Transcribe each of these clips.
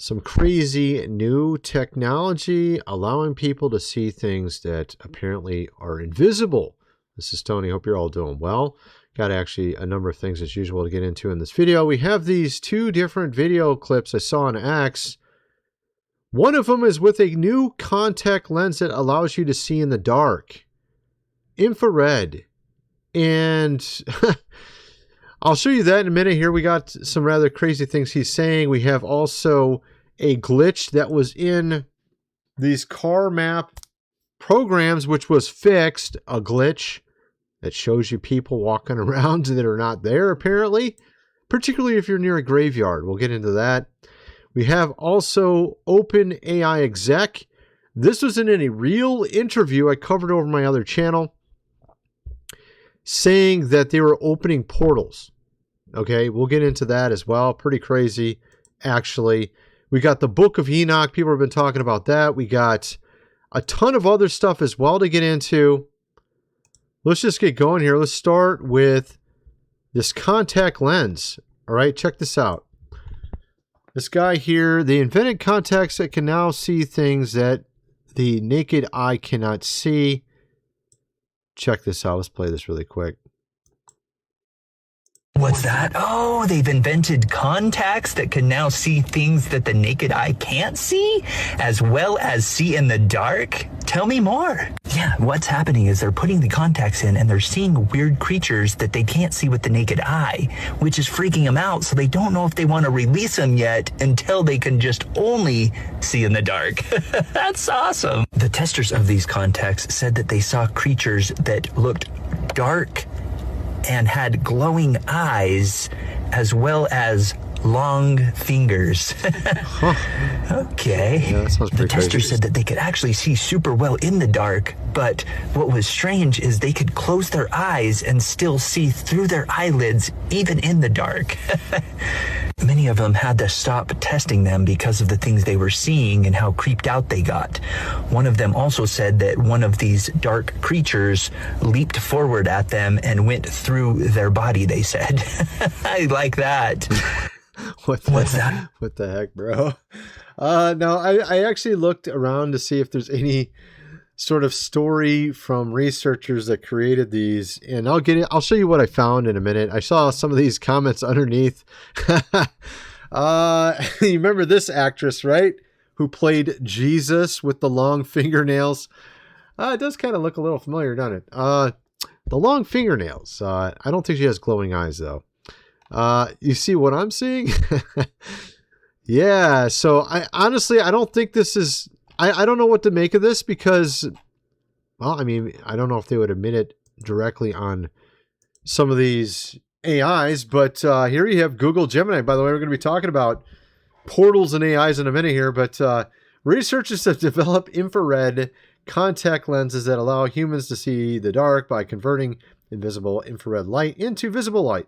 Some crazy new technology allowing people to see things that apparently are invisible. This is Tony. Hope you're all doing well. Got actually a number of things as usual to get into in this video. We have these two different video clips I saw on X. One of them is with a new contact lens that allows you to see in the dark. Infrared. And I'll show you that in a minute here. We got some rather crazy things he's saying. We have also a glitch that was in these car map programs, which was fixed. A glitch that shows you people walking around that are not there, apparently. Particularly if you're near a graveyard. We'll get into that. We have also OpenAI exec. This was in a real interview I covered over my other channel, saying that they were opening portals. Okay, we'll get into that as well. Pretty crazy, actually. We got the Book of Enoch. People have been talking about that. We got a ton of other stuff as well to get into. Let's just get going here. Let's start with this contact lens. All right, check this out. This guy here, they invented contacts that can now see things that the naked eye cannot see. Check this out. Let's play this really quick. What's that? Oh, they've invented contacts that can now see things that the naked eye can't see, as well as see in the dark? Tell me more. Yeah, what's happening is they're putting the contacts in and they're seeing weird creatures that they can't see with the naked eye, which is freaking them out, so they don't know if they want to release them yet until they can just only see in the dark. That's awesome. The testers of these contacts said that they saw creatures that looked dark and had glowing eyes, as well as long fingers. Okay. Yeah, that sounds pretty the tester crazy. said that they could actually see super well in the dark, but what was strange is they could close their eyes and still see through their eyelids, even in the dark. Many of them had to stop testing them because of the things they were seeing and how creeped out they got. One of them also said that one of these dark creatures leaped forward at them and went through their body, they said. I like that. What's that? What the heck, bro? No, I actually looked around to see if there's any sort of story from researchers that created these, and I'll show you what I found in a minute. I saw some of these comments underneath. You remember this actress, right? Who played Jesus with the long fingernails? It does kind of look a little familiar, doesn't it? The long fingernails. I don't think she has glowing eyes, though. You see what I'm seeing? Yeah, so I don't think this is... I don't know what to make of this because, well, I mean, I don't know if they would admit it directly on some of these AIs, but here you have Google Gemini. By the way, we're going to be talking about portals and AIs in a minute here, but researchers have developed infrared contact lenses that allow humans to see the dark by converting invisible infrared light into visible light.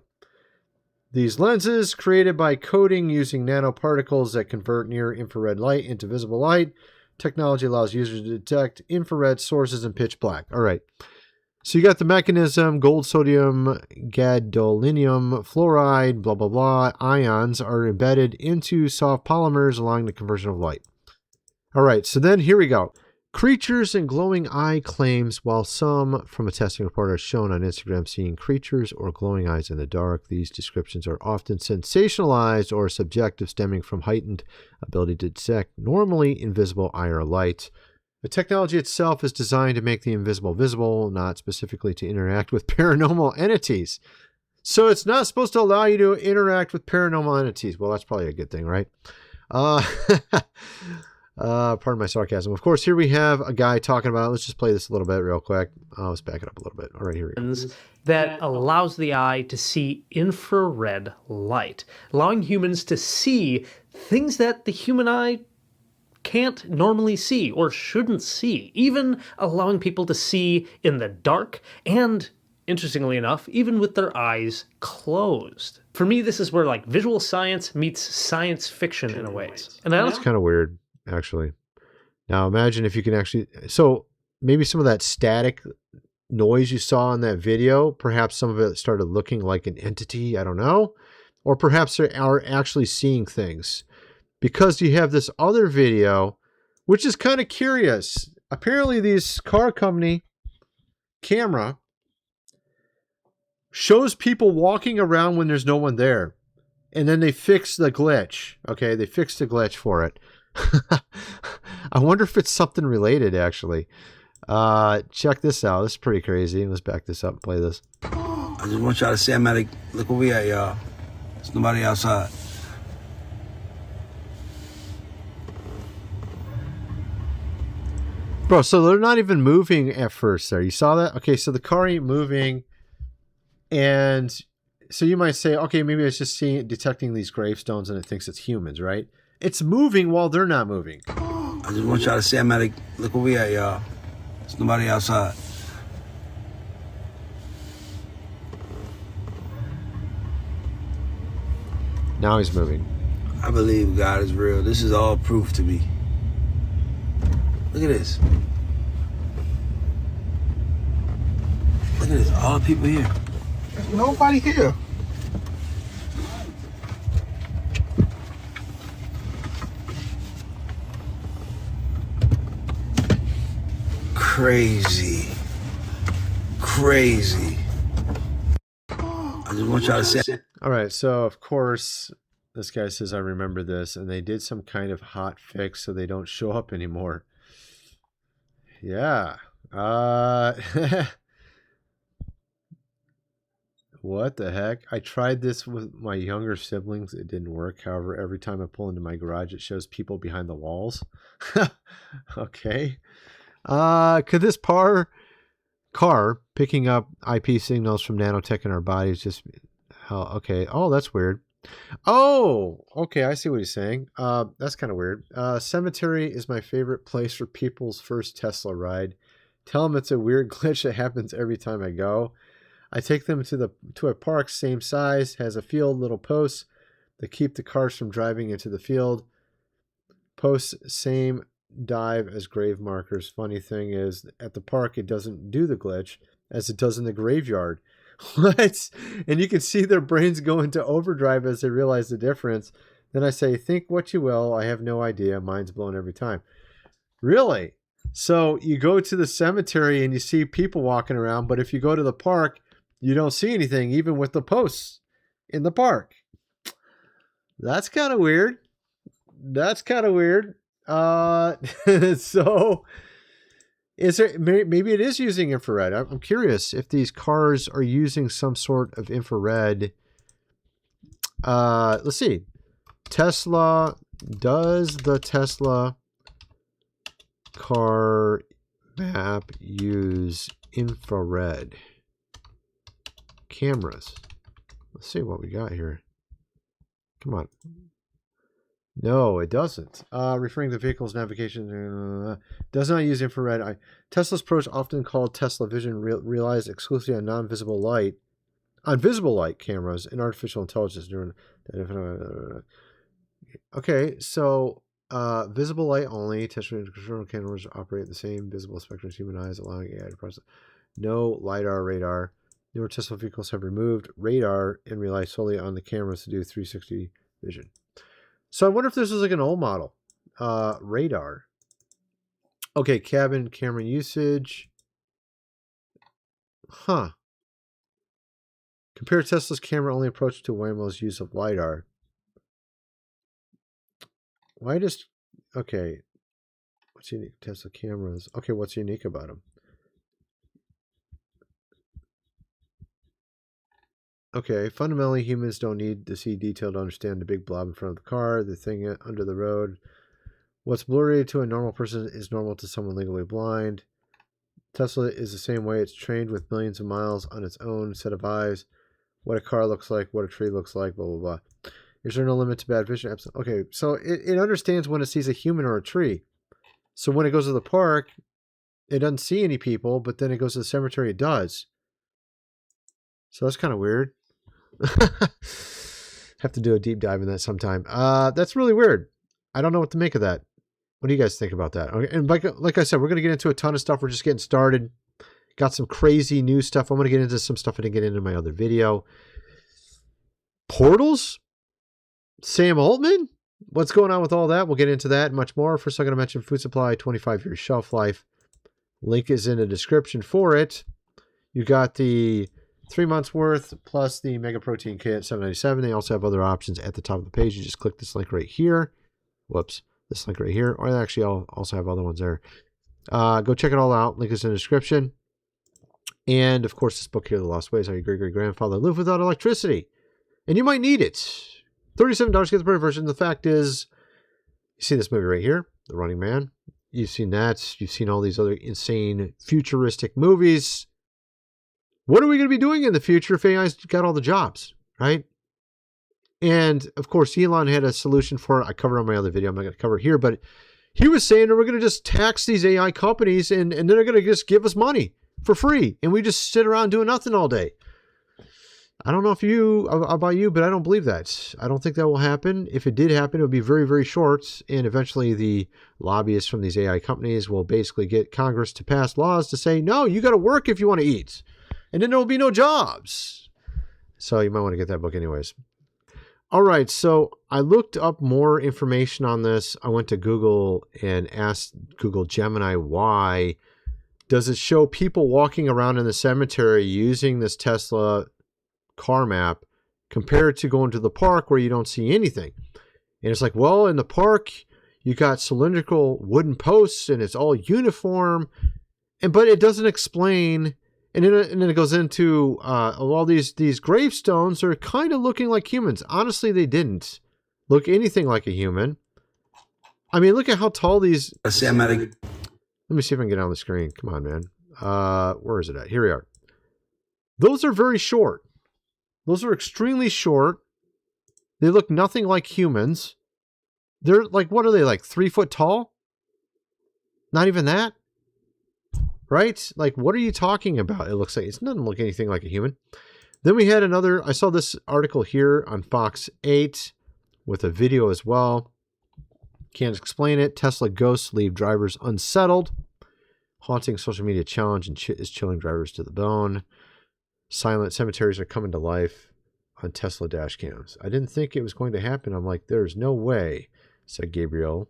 These lenses, created by coating using nanoparticles that convert near-infrared light into visible light, technology allows users to detect infrared sources in pitch black. All right. So you got the mechanism, gold, sodium, gadolinium, fluoride, blah, blah, blah. Ions are embedded into soft polymers, allowing the conversion of light. All right. So then here we go. Creatures and glowing eye claims. While some from a testing report are shown on Instagram seeing creatures or glowing eyes in the dark, these descriptions are often sensationalized or subjective, stemming from heightened ability to detect normally invisible IR light. The technology itself is designed to make the invisible visible, not specifically to interact with paranormal entities. So it's not supposed to allow you to interact with paranormal entities. Well, that's probably a good thing, right? Pardon my sarcasm. Of course, here we have a guy talking about, let's just play this a little bit real quick. Let's back it up a little bit. All right, here we go. That allows the eye to see infrared light, allowing humans to see things that the human eye can't normally see or shouldn't see, even allowing people to see in the dark and, interestingly enough, even with their eyes closed. For me, this is where like visual science meets science fiction in a way. And That's kind of weird, actually. Now imagine if you can actually, so maybe some of that static noise you saw in that video, perhaps some of it started looking like an entity, I don't know, or perhaps they are actually seeing things because you have this other video, which is kind of curious. Apparently, this car company camera shows people walking around when there's no one there. And then they fix the glitch. Okay, they fixed the glitch for it. I wonder if it's something related, actually. Check this out. This is pretty crazy. Let's back this up and play this. I just want y'all to see I'm at look where we at, y'all. There's nobody outside. Bro, so they're not even moving at first there. You saw that? Okay, so the car ain't moving. And so you might say, okay, maybe it's just detecting these gravestones and it thinks it's humans, right? It's moving while they're not moving. I just want y'all to see I'm at look where we at, y'all. There's nobody outside. Now he's moving. I believe God is real. This is all proof to me. Look at this. Look at this. All the people here. There's nobody here. Crazy. Crazy. I just want y'all to say. All right, so of course, this guy says, I remember this, and they did some kind of hot fix so they don't show up anymore. Yeah. What the heck? I tried this with my younger siblings. It didn't work. However, every time I pull into my garage, it shows people behind the walls. Okay. Could this car picking up IP signals from nanotech in our bodies just... okay. Oh, that's weird. Oh, okay. I see what he's saying. That's kind of weird. Cemetery is my favorite place for people's first Tesla ride. Tell them it's a weird glitch that happens every time I go. I take them to a park, same size, has a field, little posts that keep the cars from driving into the field. Posts, same dive as grave markers. Funny thing is, at the park, it doesn't do the glitch as it does in the graveyard. What? And you can see their brains go into overdrive as they realize the difference. Then I say, think what you will. I have no idea. Mine's blown every time. Really? So you go to the cemetery and you see people walking around, but if you go to the park, you don't see anything, even with the posts in the park. That's kind of weird. That's kind of weird. So... is there, maybe it is using infrared. I'm curious if these cars are using some sort of infrared. Let's see. Tesla, does the Tesla car map use infrared cameras? Let's see what we got here. Come on. No, it doesn't. Referring to the vehicle's navigation, does not use infrared. Tesla's approach, often called Tesla Vision, relies exclusively on non-visible light, on visible light cameras and artificial intelligence. Okay, so visible light only. Tesla control cameras operate the same visible spectrum as human eyes, allowing AI to process. No LiDAR, radar. Newer Tesla vehicles have removed radar and rely solely on the cameras to do 360 vision. So I wonder if this is like an old model. Radar. Okay, cabin camera usage. Huh. Compare Tesla's camera-only approach to Waymo's use of LiDAR. Why just... Okay. What's unique? Tesla cameras. Okay, what's unique about them? Okay, fundamentally, humans don't need to see detail to understand the big blob in front of the car, the thing under the road. What's blurry to a normal person is normal to someone legally blind. Tesla is the same way. It's trained with millions of miles on its own set of eyes. What a car looks like, what a tree looks like, blah, blah, blah. Is there no limit to bad vision? Absolutely. Okay, so it understands when it sees a human or a tree. So when it goes to the park, it doesn't see any people, but then it goes to the cemetery, it does. So that's kind of weird. Have to do a deep dive in that sometime. That's really weird. I don't know what to make of that. What do you guys think about that? Okay, and like I said, we're going to get into a ton of stuff. We're just getting started. Got some crazy new stuff. I'm going to get into some stuff I didn't get into my other video. Portals? Sam Altman? what's going on with all that? We'll get into that and much more. First, I'm going to mention food supply, 25-year shelf life. Link is in the description for it. You got the 3 months worth plus the Mega Protein Kit, $7.97. They also have other options at the top of the page. You just click this link right here. Whoops. This link right here. Or actually, I'll also have other ones there. Go check it all out. Link is in the description. And, of course, this book here, The Lost Ways, How Your Great-Great-Grandfather Lived Without Electricity. And you might need it. $37 gets the printed version. The fact is, you see this movie right here, The Running Man. You've seen that. You've seen all these other insane futuristic movies. What are we going to be doing in the future if AI's got all the jobs, right? And, of course, Elon had a solution for it. I covered on my other video. I'm not going to cover it here, but he was saying that we're going to just tax these AI companies and then they're going to just give us money for free. And we just sit around doing nothing all day. I don't know about you, but I don't believe that. I don't think that will happen. If it did happen, it would be very, very short. And eventually the lobbyists from these AI companies will basically get Congress to pass laws to say, no, you got to work if you want to eat. And then there will be no jobs. So you might want to get that book anyways. All right. So I looked up more information on this. I went to Google and asked Google Gemini, why does it show people walking around in the cemetery using this Tesla car map compared to going to the park where you don't see anything? And it's like, well, in the park, you got cylindrical wooden posts and it's all uniform, but it doesn't explain. And then it goes into all these gravestones are kind of looking like humans. Honestly, they didn't look anything like a human. I mean, look at how tall these. Let me see if I can get on the screen. Come on, man. Where is it at? Here we are. Those are very short. Those are extremely short. They look nothing like humans. They're like, what are they, like 3 foot tall? Not even that. Right? Like, what are you talking about? It looks like it doesn't look anything like a human. Then we had another, I saw this article here on Fox 8 with a video as well. Can't explain it. Tesla ghosts leave drivers unsettled. Haunting social media challenge and is chilling drivers to the bone. Silent cemeteries are coming to life on Tesla dash cams. I didn't think it was going to happen. I'm like, there's no way, said Gabriel.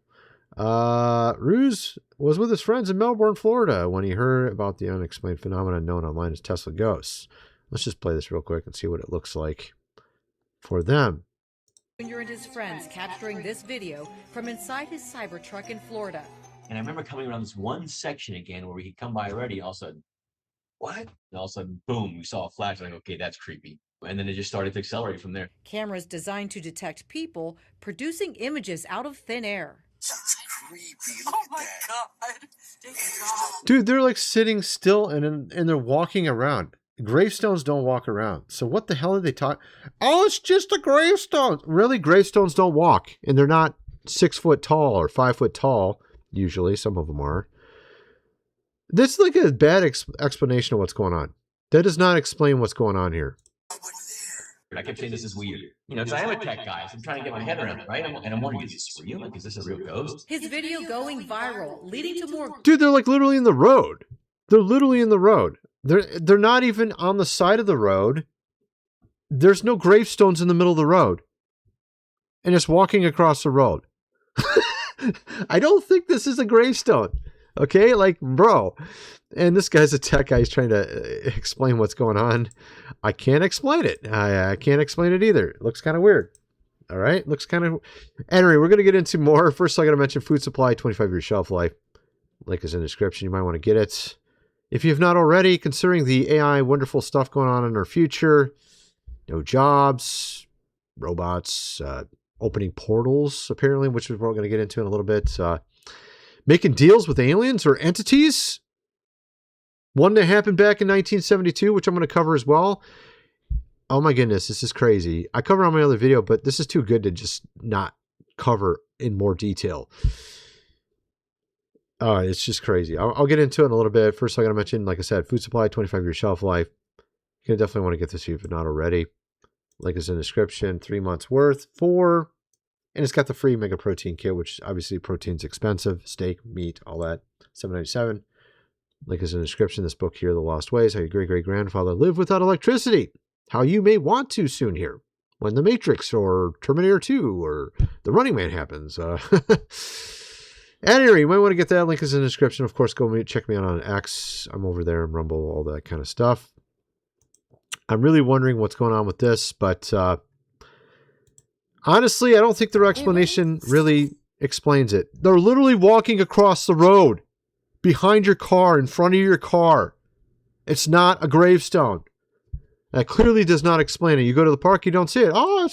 Ruse was with his friends in Melbourne, Florida, when he heard about the unexplained phenomenon known online as Tesla ghosts. Let's just play this real quick and see what it looks like for them. Jr. and his friends capturing this video from inside his Cybertruck in Florida. And I remember coming around this one section again where we could come by already, and all of a sudden, what? And all of a sudden, boom, we saw a flash. Like, okay, that's creepy. And then it just started to accelerate from there. Cameras designed to detect people producing images out of thin air. That's creepy. Look at that. God. Dude, they're like sitting still and they're walking around. Gravestones don't walk around. So what the hell are they talking? Oh, it's just a gravestone. Really? Gravestones don't walk. And they're not 6 foot tall or 5 foot tall. Usually, some of them are. This is like a bad explanation of what's going on. That does not explain what's going on here. I kept saying this is weird. You know, because I am a tech guy, so I'm trying to get my head around it, right? And I'm wondering, is this real? Like, is this a real ghost? His video going viral, leading to more. Dude, they're like literally in the road. They're literally in the road. They're not even on the side of the road. There's no gravestones in the middle of the road. And it's walking across the road. I don't think this is a gravestone. Okay? Like, bro. And this guy's a tech guy. He's trying to explain what's going on. I can't explain it. I can't explain it either. It looks kind of weird. All right? Looks kind of... Anyway, we're going to get into more. First, I got to mention food supply, 25-year shelf life. Link is in the description. You might want to get it. If you have not already, considering the AI wonderful stuff going on in our future, no jobs, robots, opening portals, apparently, which is what we're going to get into in a little bit. Making deals with aliens or entities. One that happened back in 1972, which I'm going to cover as well. Oh my goodness, this is crazy. I covered on my other video, but this is too good to just not cover in more detail. It's just crazy. I'll get into it in a little bit. First, I got to mention, like I said, food supply, 25-year shelf life. You're going to definitely want to get this if you're not already. Link is in the description. 3 months worth. And it's got the free Mega Protein Kit, which obviously protein's expensive. Steak, meat, all that. $7.97. Link is in the description. This book here, The Lost Ways, How Your Great-Great-Grandfather Lived Without Electricity. How you may want to soon here. when The Matrix or Terminator 2 or The Running Man happens. Anyway, you might want to get that. Link is in the description. Of course, go check me out on X. I'm over there in Rumble, all that kind of stuff. I'm really wondering what's going on with this, but honestly, I don't think their explanation really explains it. They're literally walking across the road behind your car, in front of your car. It's not a gravestone. That clearly does not explain it. You go to the park, you don't see it. Oh,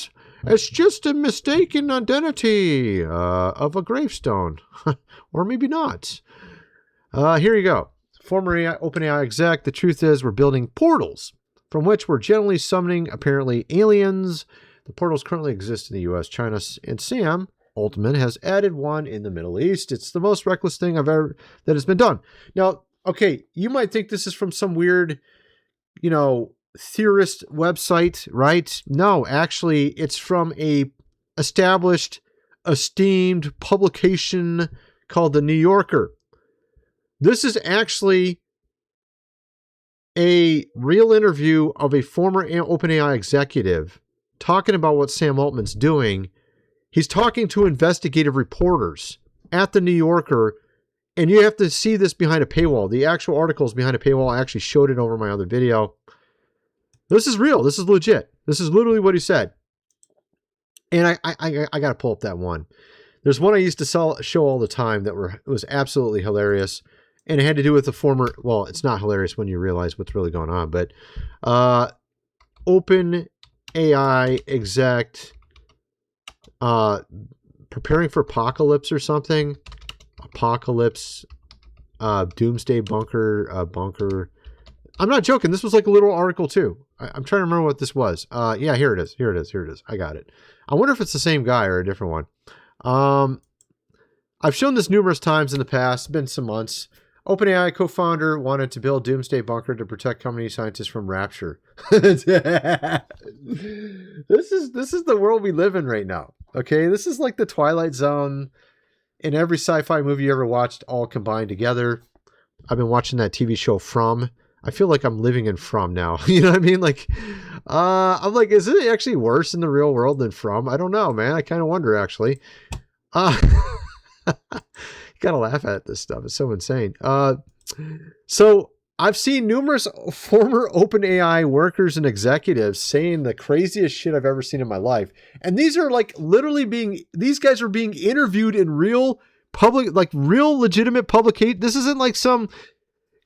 it's just a mistaken identity of a gravestone. Or maybe not. Here you go. Former OpenAI exec, the truth is we're building portals from which we're generally summoning apparently aliens. The portals currently exist in the US, China, and Sam Altman has added one in the Middle East. It's the most reckless thing that has been done. Now, okay, you might think this is from some weird, theorist website, right? No, actually, it's from a established, esteemed publication called The New Yorker. This is actually a real interview of a former OpenAI executive talking about what Sam Altman's doing. He's talking to investigative reporters at The New Yorker, and you have to see this behind a paywall. The actual article is behind a paywall. I actually showed it over my other video. This is real. This is legit. This is literally what he said. And I got to pull up that one. There's one I used to show all the time that was absolutely hilarious. And it had to do with the former, well, it's not hilarious when you realize what's really going on, but OpenAI exec preparing for apocalypse or something. Apocalypse, doomsday bunker. I'm not joking. This was like a little article too. I'm trying to remember what this was. Yeah, here it is. I got it. I wonder if it's the same guy or a different one. I've shown this numerous times in the past. It's been some months. OpenAI co-founder wanted to build doomsday bunker to protect company scientists from rapture. This is the world we live in right now. Okay, this is like the Twilight Zone in every sci-fi movie you ever watched, all combined together. I've been watching that TV show From. I feel like I'm living in From now. You know what I mean? Like, I'm like, is it actually worse in the real world than From? I don't know, man. I kind of wonder, actually. You gotta laugh at this stuff. It's so insane. So I've seen numerous former OpenAI workers and executives saying the craziest shit I've ever seen in my life. And these are like literally these guys are being interviewed in real public, like real legitimate publication. This isn't like some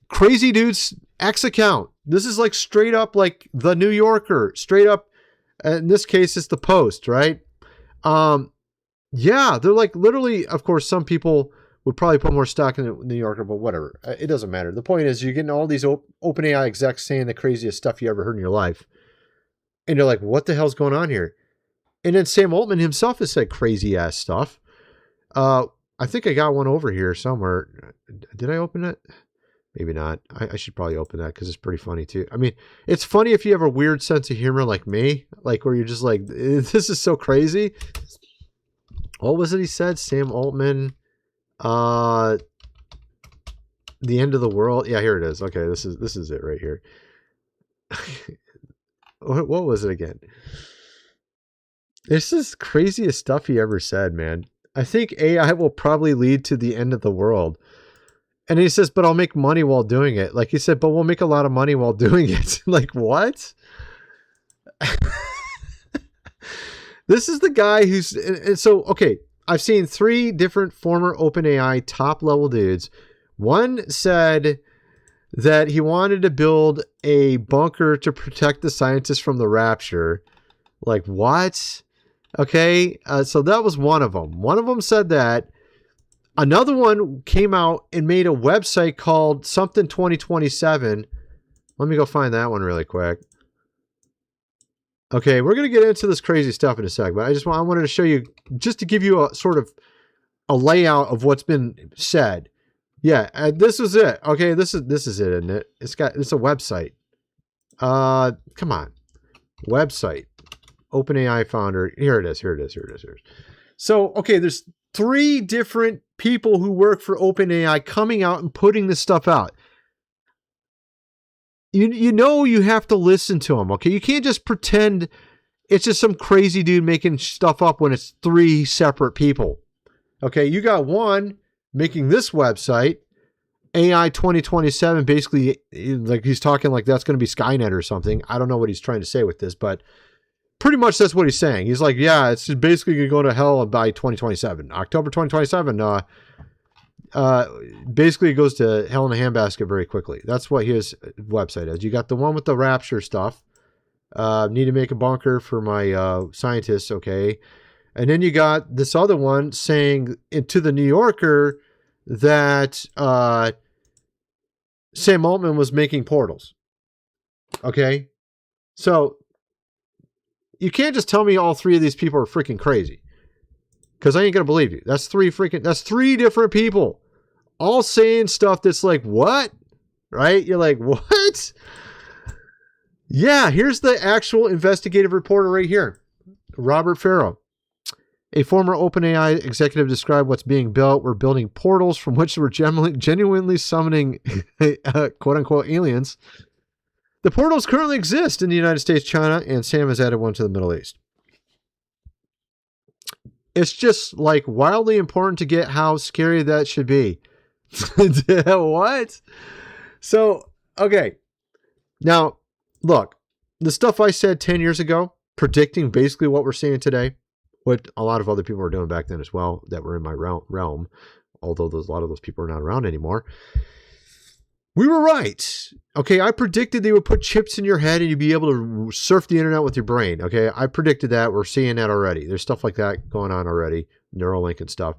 crazy dude's X account. This is like straight up like The New Yorker, straight up. In this case, it's the Post, right? Yeah, they're like literally, of course, some people would probably put more stock in the New Yorker, but whatever. It doesn't matter. The point is you're getting all these OpenAI execs saying the craziest stuff you ever heard in your life. And you're like, what the hell's going on here? And then Sam Altman himself has said crazy ass stuff. I think I got one over here somewhere. Did I open it? Maybe not. I should probably open that because it's pretty funny too. I mean, it's funny if you have a weird sense of humor like me, like where you're just like, this is so crazy. What was it he said? Sam Altman, the end of the world. Yeah, here it is. Okay, this is it right here. What was it again? This is craziest stuff he ever said, man. I think AI will probably lead to the end of the world. And he says, but I'll make money while doing it. Like he said, but we'll make a lot of money while doing it. Like, what? This is the guy who's... And so, okay, I've seen 3 different former OpenAI top-level dudes. One said that he wanted to build a bunker to protect the scientists from the rapture. Like, what? Okay, so that was one of them. One of them said that. Another one came out and made a website called something 2027. Let me go find that one really quick. Okay, we're going to get into this crazy stuff in a sec, but I wanted to show you, just to give you a sort of a layout of what's been said. Yeah, this is it. Okay, this is it, isn't it? It's a website. Come on. Website. OpenAI founder. Here it is. So, okay, there's 3 different people who work for OpenAI coming out and putting this stuff out. You know you have to listen to them, okay? You can't just pretend It's just some crazy dude making stuff up when it's 3 separate people. Okay, you got one making this website, AI 2027, basically, like he's talking like that's going to be Skynet or something. I don't know what he's trying to say with this, but pretty much that's what he's saying. He's like, yeah, it's basically going to go to hell by 2027. October 2027, basically it goes to hell in a handbasket very quickly. That's what his website is. You got the one with the rapture stuff. Need to make a bunker for my scientists, okay. And then you got this other one saying to the New Yorker that Sam Altman was making portals. Okay? So you can't just tell me all 3 of these people are freaking crazy. Because I ain't going to believe you. That's 3 different people. All saying stuff that's like, what? Right? You're like, what? Yeah, here's the actual investigative reporter right here. Robert Farrow. A former OpenAI executive described what's being built. We're building portals from which we're genuinely summoning quote-unquote aliens. The portals currently exist in the United States, China, and Sam has added one to the Middle East. It's just like wildly important to get how scary that should be. What? So, okay. Now, look, the stuff I said 10 years ago, predicting basically what we're seeing today, what a lot of other people were doing back then as well that were in my realm, although a lot of those people are not around anymore. We were right. Okay, I predicted they would put chips in your head and you'd be able to surf the internet with your brain. Okay, I predicted that. We're seeing that already. There's stuff like that going on already, Neuralink and stuff.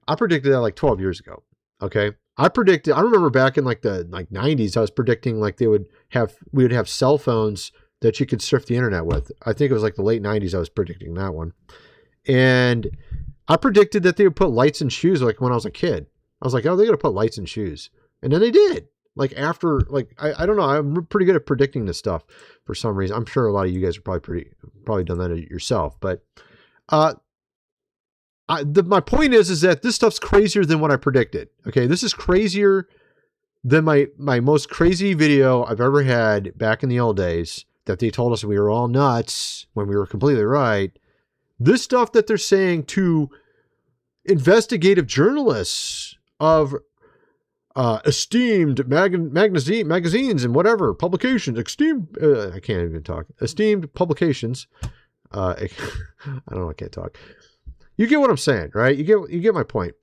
I predicted that like 12 years ago. Okay, I remember back in like the 90s, I was predicting like we would have cell phones that you could surf the internet with. I think it was like the late 90s I was predicting that one. And I predicted that they would put lights in shoes like when I was a kid. I was like, oh, they're going to put lights in shoes. And then they did. Like after, like, I don't know. I'm pretty good at predicting this stuff for some reason. I'm sure a lot of you guys are probably done that yourself. But my point is that this stuff's crazier than what I predicted. Okay, this is crazier than my most crazy video I've ever had back in the old days that they told us we were all nuts when we were completely right. This stuff that they're saying to investigative journalists of esteemed magazines and whatever publications, I can't even talk. Esteemed publications. I don't know. I can't talk. You get what I'm saying, right? You get my point.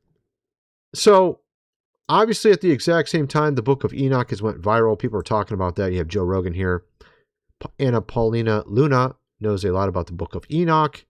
So obviously at the exact same time, the book of Enoch has went viral. People are talking about that. You have Joe Rogan here. Anna Paulina Luna knows a lot about the book of Enoch.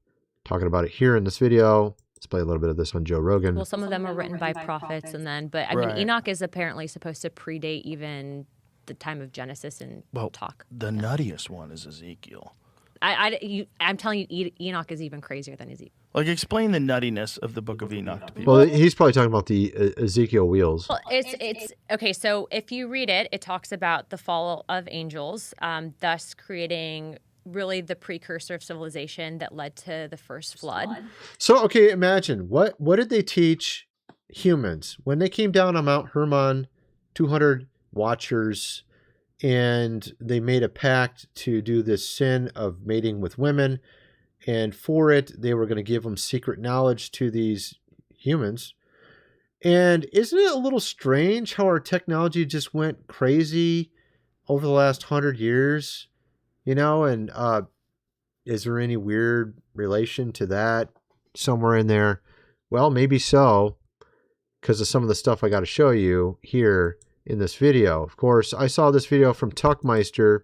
Talking about it here in this video. Let's play a little bit of this on Joe Rogan. Well, some of them are written by prophets, but I mean, Enoch is apparently supposed to predate even the time of Genesis and talk. The nuttiest one is Ezekiel. I'm telling you, Enoch is even crazier than Ezekiel. Like, explain the nuttiness of the book of Enoch to people. Well, he's probably talking about the Ezekiel wheels. Well, it's okay. So if you read it, it talks about the fall of angels, thus creating really the precursor of civilization that led to the first flood. So, okay, imagine what did they teach humans when they came down on Mount Hermon, 200 watchers, and they made a pact to do this sin of mating with women, and for it they were going to give them secret knowledge to these humans. And isn't it a little strange how our technology just went crazy over the last 100 years? You know, and is there any weird relation to that somewhere in there? Well, maybe so, because of some of the stuff I got to show you here in this video. Of course, I saw this video from Tuckmeister,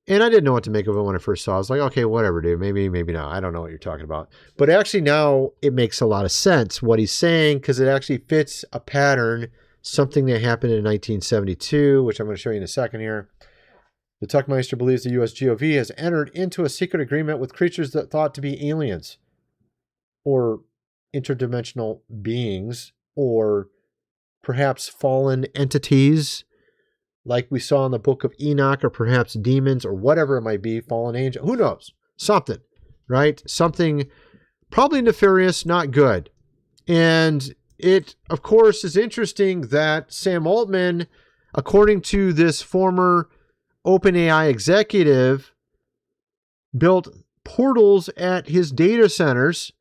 and I didn't know what to make of it when I first saw it. I was like, okay, whatever, dude. Maybe not. I don't know what you're talking about. But actually now it makes a lot of sense what he's saying, because it actually fits a pattern, something that happened in 1972, which I'm going to show you in a second here. The Tuckmeister believes the U.S. GOV has entered into a secret agreement with creatures that thought to be aliens or interdimensional beings or perhaps fallen entities like we saw in the book of Enoch, or perhaps demons or whatever it might be, fallen angel. Who knows? Something, right? Something probably nefarious, not good. And it, of course, is interesting that Sam Altman, according to this former OpenAI executive, built portals at his data centers.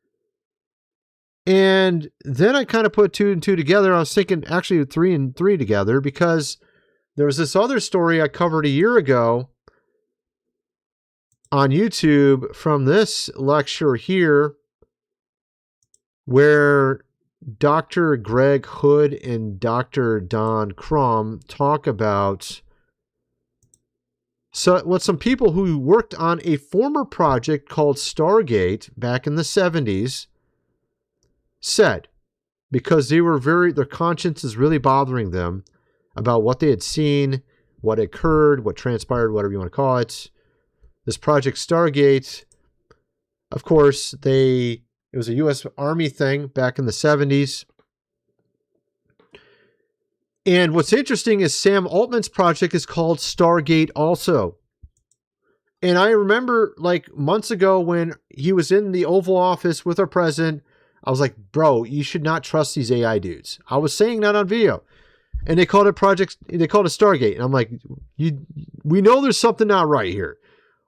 And then I kind of put 2 and 2 together. I was thinking actually 3 and 3 together, because there was this other story I covered a year ago on YouTube from this lecture here, where Dr. Greg Hood and Dr. Don Crum talk about what some people who worked on a former project called Stargate back in the 70s said, because their conscience is really bothering them about what they had seen, what occurred, what transpired, whatever you want to call it. This Project Stargate, of course, it was a U.S. Army thing back in the 70s. And what's interesting is Sam Altman's project is called Stargate also. And I remember like months ago when he was in the Oval Office with our president, I was like, bro, you should not trust these AI dudes. I was saying that on video. And they called it Stargate. And I'm like, we know there's something not right here.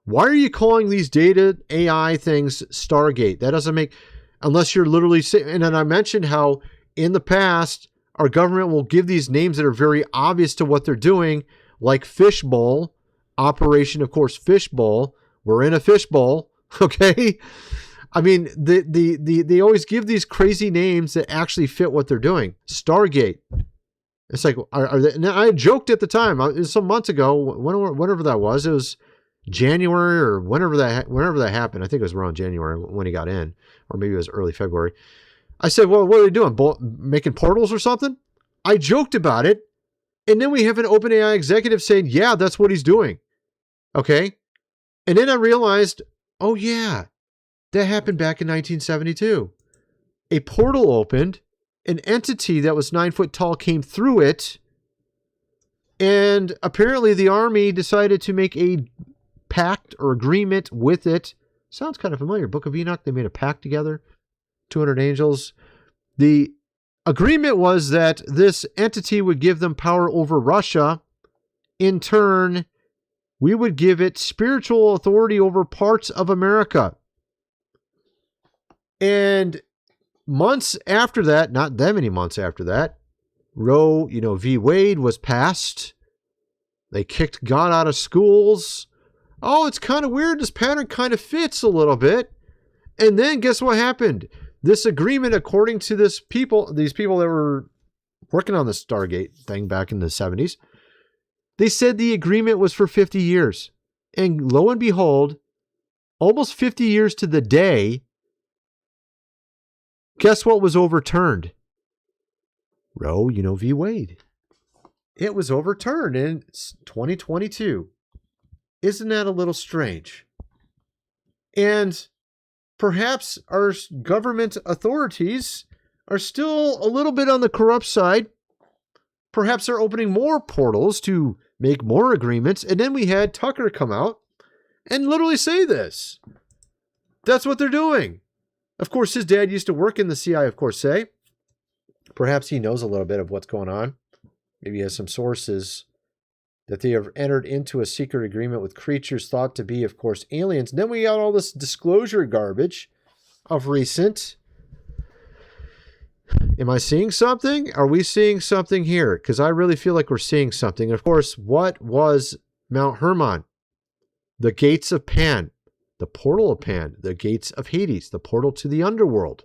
Why are you calling these data AI things Stargate? That doesn't make, unless you're literally saying, and then I mentioned how in the past, our government will give these names that are very obvious to what they're doing, like Fishbowl, Operation, of course, Fishbowl. We're in a fishbowl, okay? I mean, they always give these crazy names that actually fit what they're doing. Stargate. It's like, are they, now I joked at the time, it was some months ago, whenever that was, it was January or whenever that happened. I think it was around January when he got in, or maybe it was early February. I said, well, what are they doing? Making portals or something? I joked about it. And then we have an OpenAI executive saying, yeah, that's what he's doing. Okay. And then I realized, oh yeah, that happened back in 1972. A portal opened, an entity that was 9 foot tall came through it. And apparently the Army decided to make a pact or agreement with it. Sounds kind of familiar. Book of Enoch, they made a pact together. 200 angels. The agreement was that this entity would give them power over Russia. In turn, we would give it spiritual authority over parts of America. And months after that, not that many months after that, Roe, v. Wade was passed. They kicked God out of schools. Oh, it's kind of weird. This pattern kind of fits a little bit. And then guess what happened? This agreement, according to these people that were working on the Stargate thing back in the 70s, they said the agreement was for 50 years. And lo and behold, almost 50 years to the day, guess what was overturned? Roe, v. Wade. It was overturned in 2022. Isn't that a little strange? And perhaps our government authorities are still a little bit on the corrupt side. Perhaps they're opening more portals to make more agreements. And then we had Tucker come out and literally say this. That's what they're doing. Of course, his dad used to work in the CIA, of course, say. Perhaps he knows a little bit of what's going on. Maybe he has some sources that they have entered into a secret agreement with creatures thought to be, of course, aliens. And then we got all this disclosure garbage of recent. Am I seeing something? Are we seeing something here? Because I really feel like we're seeing something. And of course, what was Mount Hermon? The gates of Pan, the portal of Pan, the gates of Hades, the portal to the underworld.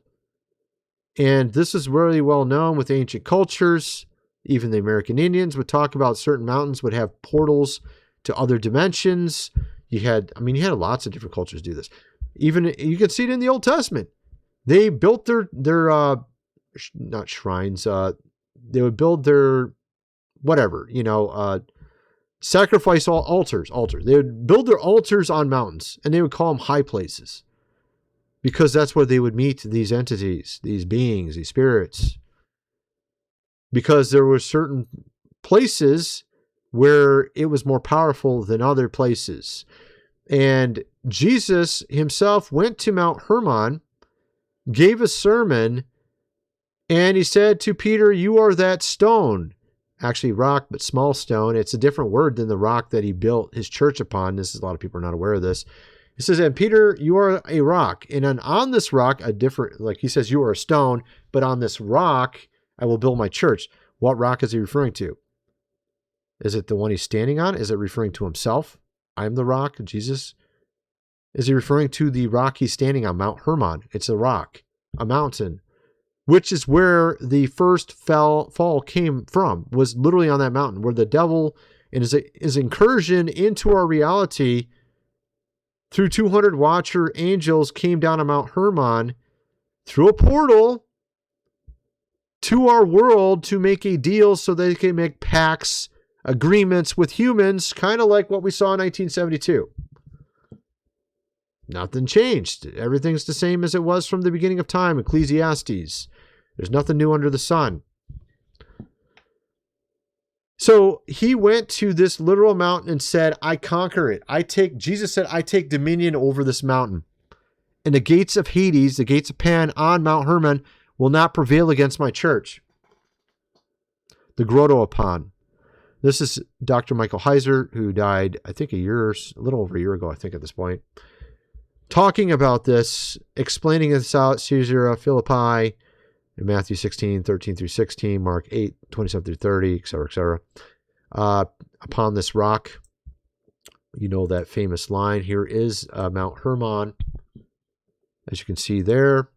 And this is really well known with ancient cultures. Even the American Indians would talk about certain mountains would have portals to other dimensions. You had lots of different cultures do this. Even you can see it in the Old Testament. They built their not shrines. They would build their whatever, sacrifice altars. They would build their altars on mountains, and they would call them high places, because that's where they would meet these entities, these beings, these spirits. Because there were certain places where it was more powerful than other places. And Jesus himself went to Mount Hermon, gave a sermon, and he said to Peter, you are that stone. Actually rock, but small stone. It's a different word than the rock that he built his church upon. A lot of people are not aware of this. It says, and Peter, you are a rock. And on this rock, like he says, you are a stone, but on this rock, I will build my church. What rock is he referring to? Is it the one he's standing on? Is it referring to himself? I'm the rock, Jesus? Is he referring to the rock he's standing on, Mount Hermon? It's a rock, a mountain, which is where the first fall came from, was literally on that mountain, where the devil and his incursion into our reality through 200 watcher angels came down on Mount Hermon through a portal to our world to make a deal so they can make pacts, agreements with humans, kind of like what we saw in 1972. Nothing changed. Everything's the same as it was from the beginning of time. Ecclesiastes. There's nothing new under the sun. So he went to this literal mountain and said, I conquer it. Jesus said, I take dominion over this mountain. And the gates of Hades, the gates of Pan on Mount Hermon, will not prevail against my church. The grotto upon. This is Dr. Michael Heiser, who died, I think, a little over a year ago, I think, at this point. Talking about this, explaining this out, Caesarea Philippi, in Matthew 16, 13 through 16, Mark 8, 27 through 30, etc., etc. Upon this rock, you know that famous line. Here is Mount Hermon, as you can see there,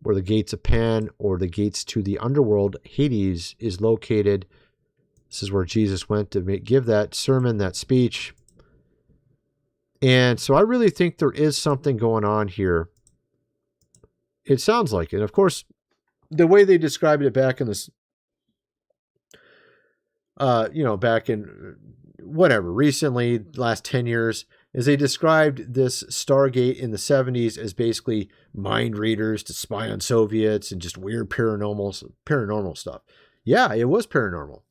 where the gates of Pan, or the gates to the underworld, Hades, is located. This is where Jesus went to give that sermon, that speech. And so I really think there is something going on here. It sounds like it. Of course, the way they described it back in this, back in recently, last 10 years, is they described this Stargate in the 70s as basically mind readers to spy on Soviets and just weird paranormal stuff. Yeah, it was paranormal.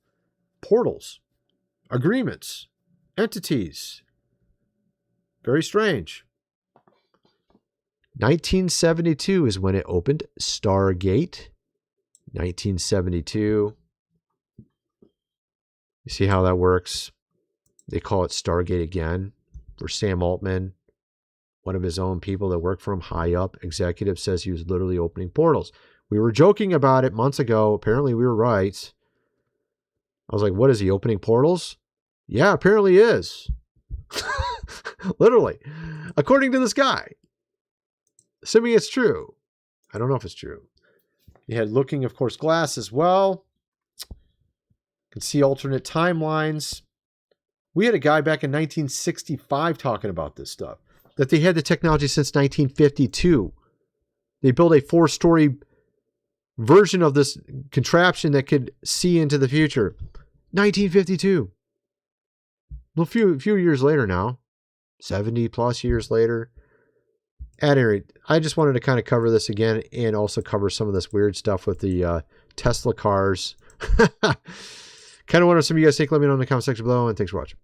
Portals, agreements, entities. Very strange. 1972 is when it opened. Stargate. 1972. You see how that works? They call it Stargate again. For Sam Altman, one of his own people that work for him, high up executive, says he was literally opening portals. We were joking about it months ago. Apparently we were right. I was like, what is he, opening portals? Yeah, apparently he is. Literally. According to this guy. Assuming it's true. I don't know if it's true. He had looking, of course, glass as well. You can see alternate timelines. We had a guy back in 1965 talking about this stuff. That they had the technology since 1952. They built a 4-story version of this contraption that could see into the future. 1952. Well, a few years later now. 70 plus years later. At any rate, I just wanted to kind of cover this again and also cover some of this weird stuff with the Tesla cars. Kind of wonder if some of you guys think. Let me know in the comment section below, and thanks for watching.